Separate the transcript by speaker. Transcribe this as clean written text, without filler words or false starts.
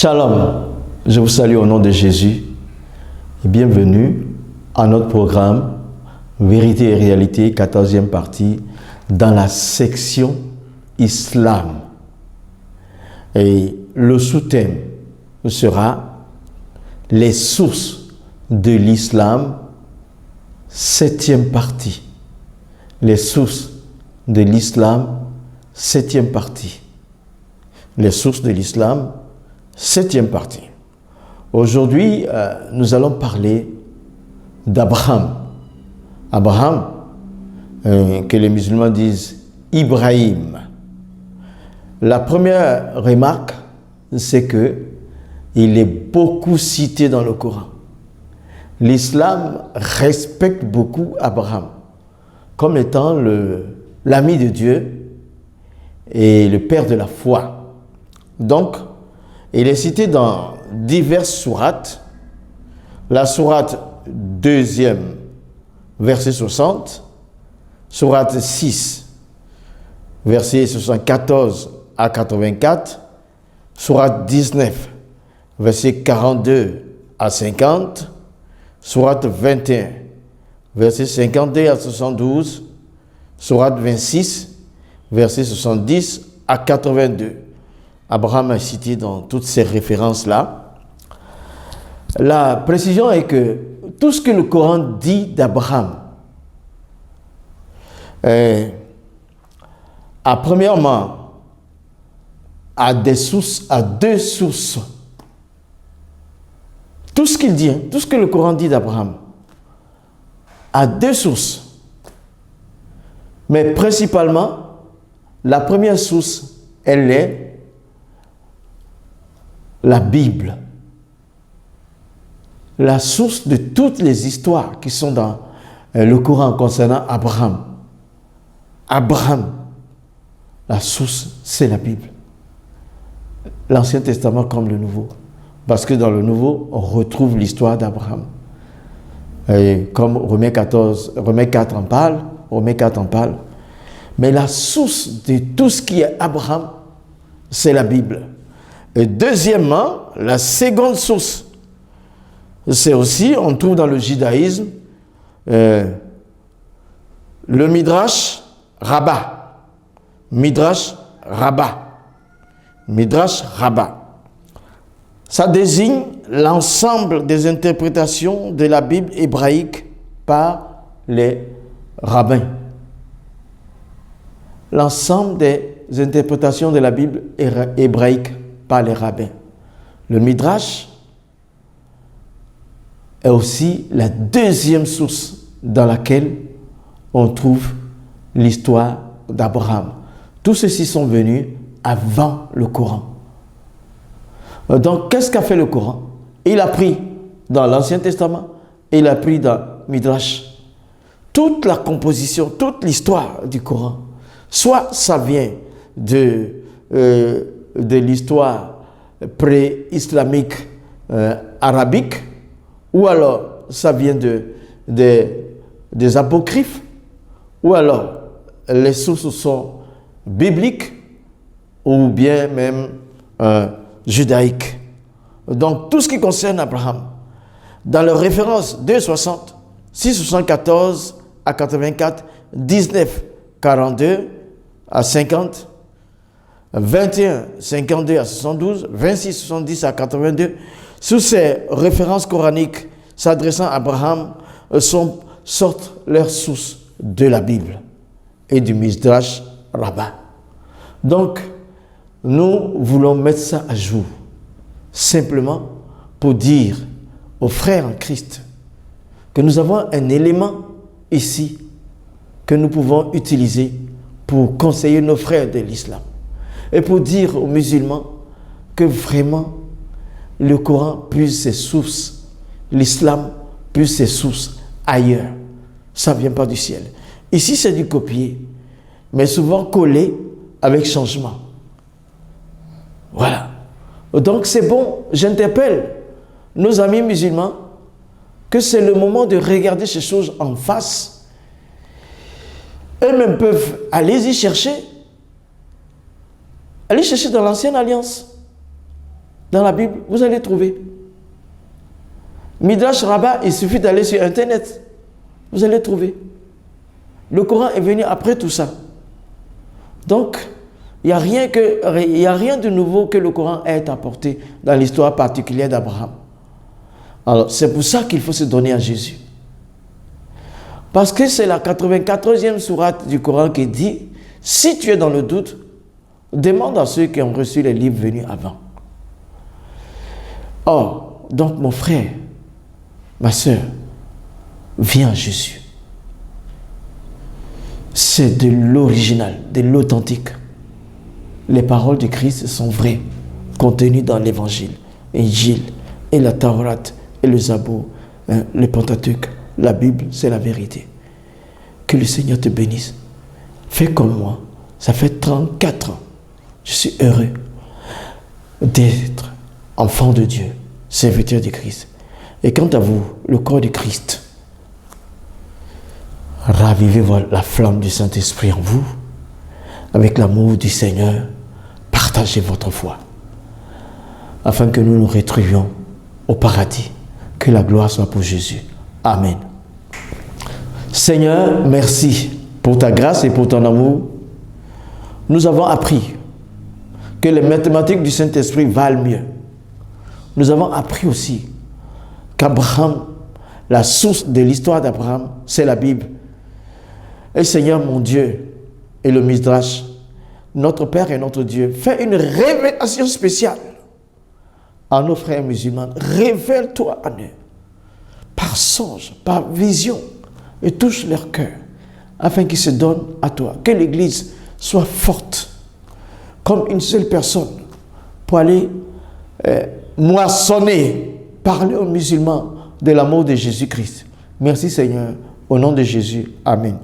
Speaker 1: Shalom, je vous salue au nom de Jésus et bienvenue à notre programme Vérité et Réalité, 14e partie, dans la section Islam. Et le sous-thème sera les sources de l'islam, 7e partie. Les sources de l'islam, 7e partie. Les sources de l'islam, 7e partie. Aujourd'hui, nous allons parler d'Abraham. Abraham, que les musulmans disent Ibrahim. La première remarque, c'est que il est beaucoup cité dans le Coran. L'islam respecte beaucoup Abraham comme étant l'ami de Dieu et le père de la foi. Donc, il est cité dans diverses sourates. La sourate 2e, verset 60, sourate 6, verset 74 à 84, sourate 19, verset 42 à 50, sourate 21, verset 52 à 72, sourate 26, verset 70 à 82. Abraham est cité dans toutes ces références-là. La précision est que tout ce que le Coran dit d'Abraham premièrement, à deux sources. Tout ce qu'il dit, tout ce que le Coran dit d'Abraham, a deux sources. Mais principalement, la première source, elle est la Bible. La source de toutes les histoires qui sont dans le Coran concernant Abraham. Abraham, la source, c'est la Bible. L'Ancien Testament comme le Nouveau. Parce que dans le Nouveau, on retrouve l'histoire d'Abraham. Et comme Romains 4 en parle. Mais la source de tout ce qui est Abraham, c'est la Bible. Et deuxièmement, la seconde source, c'est aussi, on trouve dans le judaïsme, le Midrash Rabbah. Midrash Rabbah. Ça désigne l'ensemble des interprétations de la Bible hébraïque par les rabbins. L'ensemble des interprétations de la Bible hébraïque par les rabbins. Le Midrash est aussi la deuxième source dans laquelle on trouve l'histoire d'Abraham. Tous ceux-ci sont venus avant le Coran. Donc, qu'est-ce qu'a fait le Coran? Il a pris dans l'Ancien Testament et il a pris dans Midrash toute la composition, toute l'histoire du Coran. Soit ça vient de l'histoire pré-islamique arabique, ou alors ça vient des apocryphes, ou alors les sources sont bibliques, ou bien même judaïques. Donc tout ce qui concerne Abraham, dans les références 2,60, 6,74 à 84, 19, 42 à 50, 21, 52 à 72, 26, 70 à 82, sous ces références coraniques s'adressant à Abraham, sortent leurs sources de la Bible et du Midrash Rabbah. Donc, nous voulons mettre ça à jour, simplement pour dire aux frères en Christ que nous avons un élément ici que nous pouvons utiliser pour conseiller nos frères de l'islam. Et pour dire aux musulmans que vraiment le Coran puise ses sources, l'islam puise ses sources ailleurs. Ça ne vient pas du ciel. Ici, c'est du copier, mais souvent collé avec changement. Voilà. Donc c'est bon, j'interpelle nos amis musulmans que c'est le moment de regarder ces choses en face. Eux-mêmes peuvent aller y chercher. Allez chercher dans l'ancienne alliance. Dans la Bible, vous allez trouver. Midrash Rabbah, il suffit d'aller sur Internet. Vous allez trouver. Le Coran est venu après tout ça. Donc, il n'y a rien de nouveau que le Coran ait apporté dans l'histoire particulière d'Abraham. Alors, c'est pour ça qu'il faut se donner à Jésus. Parce que c'est la 94e sourate du Coran qui dit, si tu es dans le doute, demande à ceux qui ont reçu les livres venus avant. Or, donc mon frère, ma soeur, viens à Jésus. C'est de l'original, de l'authentique. Les paroles de Christ sont vraies, contenues dans l'Évangile, l'Injil, et la Torah, et le Zabour, le Pentateuque. La Bible, c'est la vérité. Que le Seigneur te bénisse. Fais comme moi. Ça fait 34 ans. Je suis heureux d'être enfant de Dieu, serviteur de Christ. Et quant à vous, le corps de Christ, ravivez la flamme du Saint-Esprit en vous, avec l'amour du Seigneur, partagez votre foi, afin que nous nous retrouvions au paradis. Que la gloire soit pour Jésus. Amen. Seigneur, merci pour ta grâce et pour ton amour. Nous avons appris que les mathématiques du Saint-Esprit valent mieux. Nous avons appris aussi qu'Abraham, la source de l'histoire d'Abraham, c'est la Bible. Et Seigneur mon Dieu, et le Midrash, notre Père et notre Dieu, fais une révélation spéciale à nos frères musulmans. Révèle-toi à eux, par songe, par vision, et touche leur cœur, afin qu'ils se donnent à toi. Que l'Église soit forte, comme une seule personne, pour aller moissonner, parler aux musulmans de l'amour de Jésus-Christ. Merci Seigneur, au nom de Jésus. Amen.